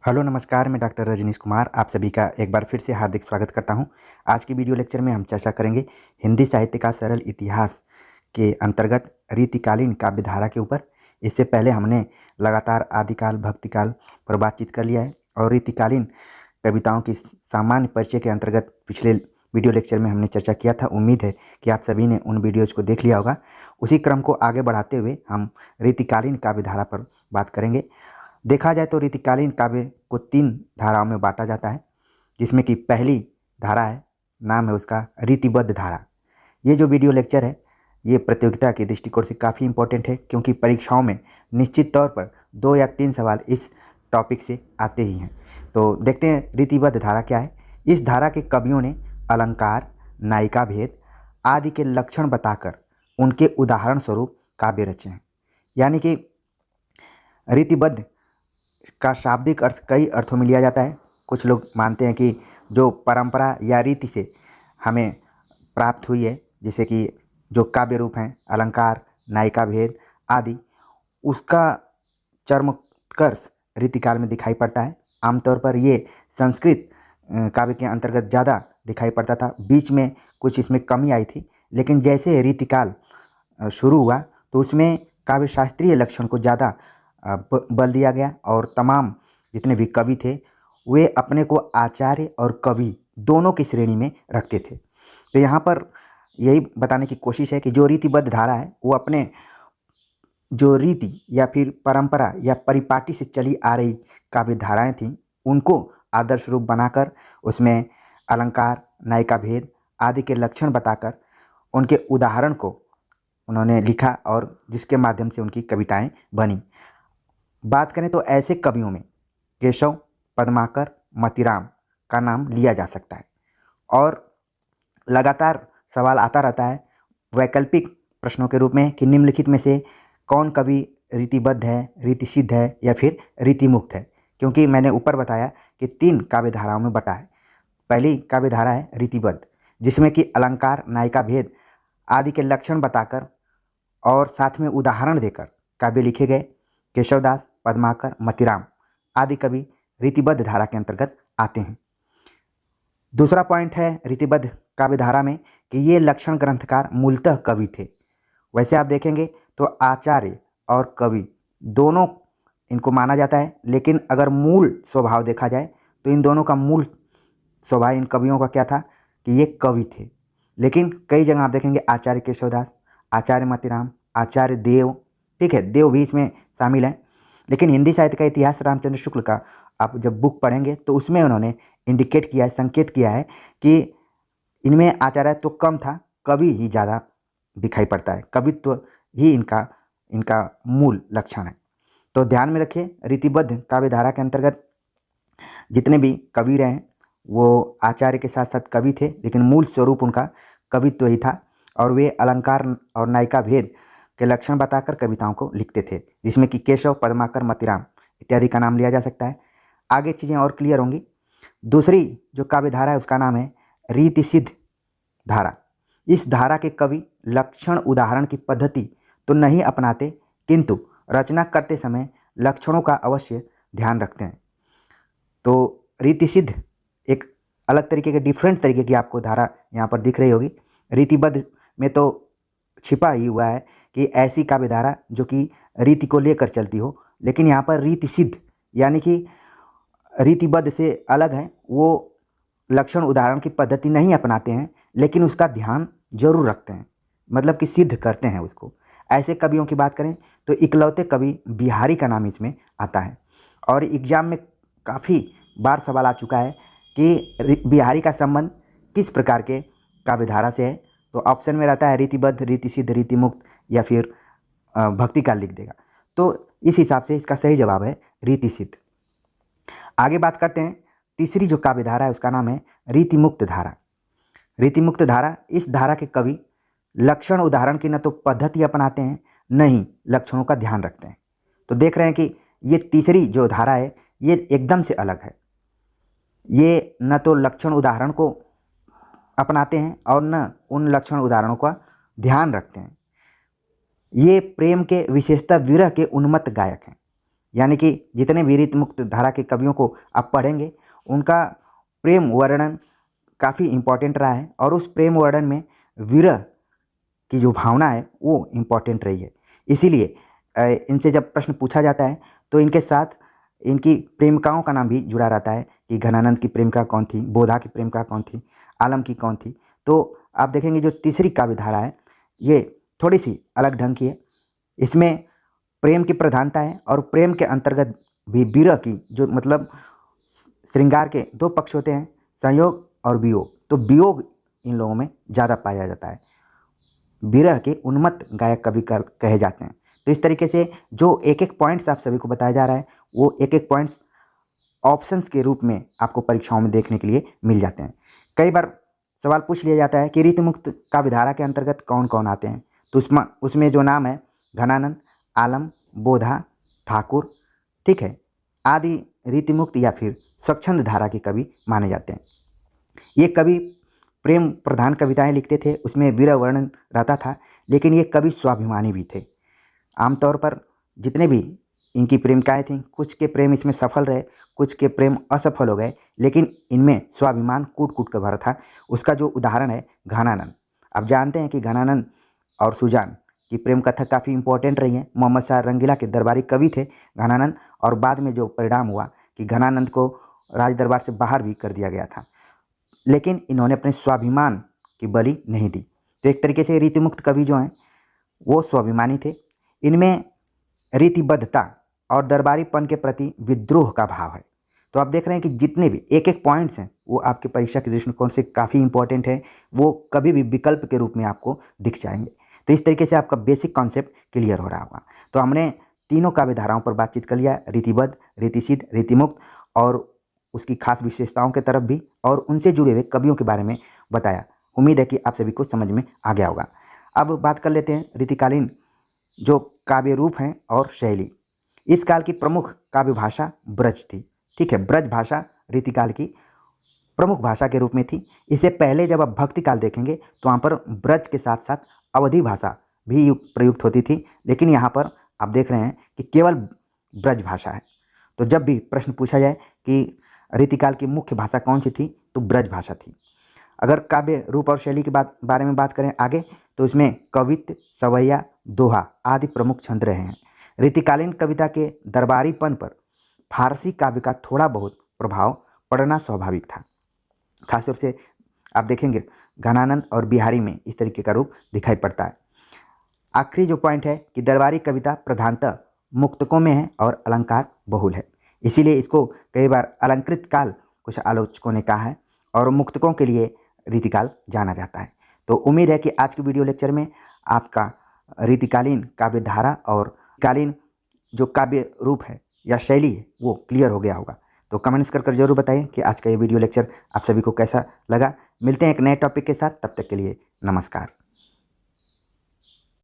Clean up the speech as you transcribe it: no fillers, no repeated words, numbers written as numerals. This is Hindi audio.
हेलो नमस्कार, मैं डॉक्टर रजनीश कुमार आप सभी का एक बार फिर से हार्दिक स्वागत करता हूं। आज की वीडियो लेक्चर में हम चर्चा करेंगे हिंदी साहित्य का सरल इतिहास के अंतर्गत रीतिकालीन काव्य धारा के ऊपर। इससे पहले हमने लगातार आदिकाल भक्तिकाल पर बातचीत कर लिया है और रीतिकालीन कविताओं की सामान्य परिचय के अंतर्गत पिछले वीडियो लेक्चर में हमने चर्चा किया था। उम्मीद है कि आप सभी ने उन वीडियोज़ को देख लिया होगा। उसी क्रम को आगे बढ़ाते हुए हम रीतिकालीन काव्य धारा पर बात करेंगे। देखा जाए तो रीतिकालीन काव्य को 3 धाराओं में बांटा जाता है, जिसमें कि पहली धारा है, नाम है उसका रीतिबद्ध धारा। ये जो वीडियो लेक्चर है ये प्रतियोगिता के दृष्टिकोण से काफ़ी इंपॉर्टेंट है, क्योंकि परीक्षाओं में निश्चित तौर पर 2 या 3 सवाल इस टॉपिक से आते ही हैं। तो देखते हैं रीतिबद्ध धारा क्या है। इस धारा के कवियों ने अलंकार, नायिका भेद आदि के लक्षण बताकर उनके उदाहरण स्वरूप काव्य रचे हैं। यानी कि रीतिबद्ध का शाब्दिक अर्थ कई अर्थों में लिया जाता है। कुछ लोग मानते हैं कि जो परंपरा या रीति से हमें प्राप्त हुई है, जैसे कि जो काव्य रूप हैं अलंकार, नायिका भेद आदि, उसका चरमोत्कर्ष रीतिकाल में दिखाई पड़ता है। आमतौर पर ये संस्कृत काव्य के अंतर्गत ज़्यादा दिखाई पड़ता था। बीच में कुछ इसमें कमी आई थी, लेकिन जैसे रीतिकाल शुरू हुआ तो उसमें काव्य शास्त्रीय लक्षण को ज़्यादा बल दिया गया और तमाम जितने भी कवि थे वे अपने को आचार्य और कवि दोनों की श्रेणी में रखते थे। तो यहाँ पर यही बताने की कोशिश है कि जो रीतिबद्ध धारा है वो अपने जो रीति या फिर परंपरा या परिपाटी से चली आ रही काव्य धाराएँ थीं उनको आदर्श रूप बनाकर उसमें अलंकार, नायिका भेद आदि के लक्षण बताकर उनके उदाहरण को उन्होंने लिखा और जिसके माध्यम से उनकी कविताएं बनी। बात करें तो ऐसे कवियों में केशव, पद्माकर, मतिराम का नाम लिया जा सकता है। और लगातार सवाल आता रहता है वैकल्पिक प्रश्नों के रूप में कि निम्नलिखित में से कौन कवि रीतिबद्ध है, रीतिसिद्ध है या फिर रीतिमुक्त है, क्योंकि मैंने ऊपर बताया कि 3 काव्य धाराओं में बटा है। पहली काव्य धारा है रीतिबद्ध, जिसमें कि अलंकार, नायिका भेद आदि के लक्षण बताकर और साथ में उदाहरण देकर काव्य लिखे गए। केशवदास, पद्माकर, मतिराम आदि कवि रीतिबद्ध धारा के अंतर्गत आते हैं। दूसरा पॉइंट है रीतिबद्ध काव्य धारा में कि ये लक्षण ग्रंथकार मूलतः कवि थे। वैसे आप देखेंगे तो आचार्य और कवि दोनों इनको माना जाता है, लेकिन अगर मूल स्वभाव देखा जाए तो इन दोनों का मूल स्वभाव इन कवियों का क्या था कि ये कवि थे। लेकिन कई जगह आप देखेंगे आचार्य केशवदास, आचार्य मतिराम, आचार्य देव, ठीक है, देव भी इसमें शामिल है। लेकिन हिंदी साहित्य का इतिहास रामचंद्र शुक्ल का आप जब बुक पढ़ेंगे तो उसमें उन्होंने इंडिकेट किया है, संकेत किया है कि इनमें आचार्य तो कम था, कवि ही ज़्यादा दिखाई पड़ता है, कवित्व ही इनका मूल लक्षण है। तो ध्यान में रखिए रीतिबद्ध काव्य धारा के अंतर्गत जितने भी कवि रहे हैं वो आचार्य के साथ साथ कवि थे, लेकिन मूल स्वरूप उनका कवित्व ही था और वे अलंकार और नायिका भेद के लक्षण बताकर कविताओं को लिखते थे, जिसमें कि केशव, पद्माकर, मतिराम इत्यादि का नाम लिया जा सकता है। आगे चीज़ें और क्लियर होंगी। दूसरी जो काव्य धारा है उसका नाम है रीतिसिद्ध धारा। इस धारा के कवि लक्षण उदाहरण की पद्धति तो नहीं अपनाते, किंतु रचना करते समय लक्षणों का अवश्य ध्यान रखते हैं। तो रीतिसिद्ध एक अलग तरीके के डिफरेंट तरीके की आपको धारा यहाँ पर दिख रही होगी। रीतिबद्ध में तो छिपा ही हुआ है कि ऐसी काव्य धारा जो कि रीति को लेकर चलती हो, लेकिन यहाँ पर रीतिसिद्ध यानी कि रीतिबद्ध से अलग है, वो लक्षण उदाहरण की पद्धति नहीं अपनाते हैं लेकिन उसका ध्यान जरूर रखते हैं, मतलब कि सिद्ध करते हैं उसको। ऐसे कवियों की बात करें तो इकलौते कवि बिहारी का नाम इसमें आता है और एग्जाम में काफ़ी बार सवाल आ चुका है कि बिहारी का संबंध किस प्रकार के काव्य धारा से है। तो ऑप्शन में रहता है रीतिबद्ध, रीतिसिद्ध, रीतिमुक्त या फिर भक्ति काल लिख देगा। तो इस हिसाब से इसका सही जवाब है रीतिसिद्ध। आगे बात करते हैं तीसरी जो काव्य धारा है उसका नाम है रीतिमुक्त धारा। रीतिमुक्त धारा, इस धारा के कवि लक्षण उदाहरण की न तो पद्धति अपनाते हैं न ही लक्षणों का ध्यान रखते हैं। तो देख रहे हैं कि ये तीसरी जो धारा है ये एकदम से अलग है। ये न तो लक्षण उदाहरण को अपनाते हैं और न उन लक्षण उदाहरणों का ध्यान रखते हैं। ये प्रेम के विशेषतः विरह के उन्मत्त गायक हैं। यानी कि जितने भी रीतिमुक्त धारा के कवियों को आप पढ़ेंगे उनका प्रेम वर्णन काफ़ी इम्पोर्टेंट रहा है, और उस प्रेम वर्णन में विरह की जो भावना है वो इम्पोर्टेंट रही है। इसीलिए इनसे जब प्रश्न पूछा जाता है तो इनके साथ इनकी प्रेमिकाओं का नाम भी जुड़ा रहता है कि घनानंद की प्रेमिका कौन थी, बोधा की प्रेमिका कौन थी, आलम की कौन थी। तो आप देखेंगे जो तीसरी काव्य धारा है ये थोड़ी सी अलग ढंग की है। इसमें प्रेम की प्रधानता है और प्रेम के अंतर्गत भी विरह की, जो मतलब श्रृंगार के दो पक्ष होते हैं, संयोग और वियोग। तो वियोग इन लोगों में ज़्यादा पाया जाता है। विरह के उन्मत्त गायक कवि कहे जाते हैं। तो इस तरीके से जो एक एक पॉइंट्स आप सभी को बताया जा रहा है वो एक एक पॉइंट्स ऑप्शंस के रूप में आपको परीक्षाओं में देखने के लिए मिल जाते हैं। कई बार सवाल पूछ लिया जाता है कि रीतिमुक्त काव्यधारा के अंतर्गत कौन कौन आते हैं, तो उसमें जो नाम है घनानंद, आलम, बोधा, ठाकुर, ठीक है, आदि रीतिमुक्त या फिर स्वच्छंद धारा के कवि माने जाते हैं। ये कवि प्रेम प्रधान कविताएं लिखते थे, उसमें वीर वर्णन रहता था, लेकिन ये कवि स्वाभिमानी भी थे। आमतौर पर जितने भी इनकी प्रेमिकाएं थीं, कुछ के प्रेम इसमें सफल रहे, कुछ के प्रेम असफल हो गए, लेकिन इनमें स्वाभिमान कूट कूट कर भरा था। उसका जो उदाहरण है घनानंद। आप जानते हैं कि घनानंद और सुजान की प्रेम कथा काफ़ी इंपॉर्टेंट रही है। मोहम्मद शाह रंगीला के दरबारी कवि थे घनानंद, और बाद में जो परिणाम हुआ कि घनानंद को राज दरबार से बाहर भी कर दिया गया था, लेकिन इन्होंने अपने स्वाभिमान की बलि नहीं दी। तो एक तरीके से रीतिमुक्त कवि जो हैं वो स्वाभिमानी थे। इनमें रीतिबद्धता और दरबारीपन के प्रति विद्रोह का भाव है। तो आप देख रहे हैं कि जितने भी एक एक पॉइंट्स हैं वो आपके परीक्षा के दृष्टिकोण से काफ़ी इंपॉर्टेंट है, वो कभी भी विकल्प के रूप में आपको दिख जाएंगे। तो इस तरीके से आपका बेसिक कॉन्सेप्ट क्लियर हो रहा होगा। तो हमने तीनों काव्य धाराओं पर बातचीत कर लिया, रीतिबद्ध, रीतिसिद्ध, रीतिमुक्त, और उसकी खास विशेषताओं के तरफ भी, और उनसे जुड़े हुए कवियों के बारे में बताया। उम्मीद है कि आप सभी को समझ में आ गया होगा। अब बात कर लेते हैं रीतिकालीन जो काव्य रूप हैं और शैली। इस काल की प्रमुख काव्य भाषा ब्रज थी, ठीक है। ब्रज भाषा रीतिकाल की प्रमुख भाषा के रूप में थी। इससे पहले जब आप भक्ति काल देखेंगे तो वहाँ पर ब्रज के साथ साथ अवधी भाषा भी प्रयुक्त होती थी, लेकिन यहाँ पर आप देख रहे हैं कि केवल ब्रज भाषा है। तो जब भी प्रश्न पूछा जाए कि रीतिकाल की मुख्य भाषा कौन सी थी, तो ब्रज भाषा थी। अगर काव्य रूप और शैली के बारे में बात करें आगे, तो इसमें कवित्त, सवैया, दोहा आदि प्रमुख छंद रहे हैं। रीतिकालीन कविता के दरबारीपन पर फारसी काव्य का थोड़ा बहुत प्रभाव पड़ना स्वाभाविक था। खासतौर से आप देखेंगे घनानंद और बिहारी में इस तरीके का रूप दिखाई पड़ता है। आखिरी जो पॉइंट है कि दरबारी कविता प्रधानतः मुक्तकों में है और अलंकार बहुल है, इसीलिए इसको कई बार अलंकृत काल कुछ आलोचकों ने कहा है, और मुक्तकों के लिए रीतिकाल जाना जाता है। तो उम्मीद है कि आज के वीडियो लेक्चर में आपका रीतिकालीन काव्य धारा और कालीन जो काव्य रूप है या शैली है वो क्लियर हो गया होगा। तो कमेंट्स कर जरूर बताइए कि आज का ये वीडियो लेक्चर आप सभी को कैसा लगा। मिलते हैं एक नए टॉपिक के साथ, तब तक के लिए नमस्कार।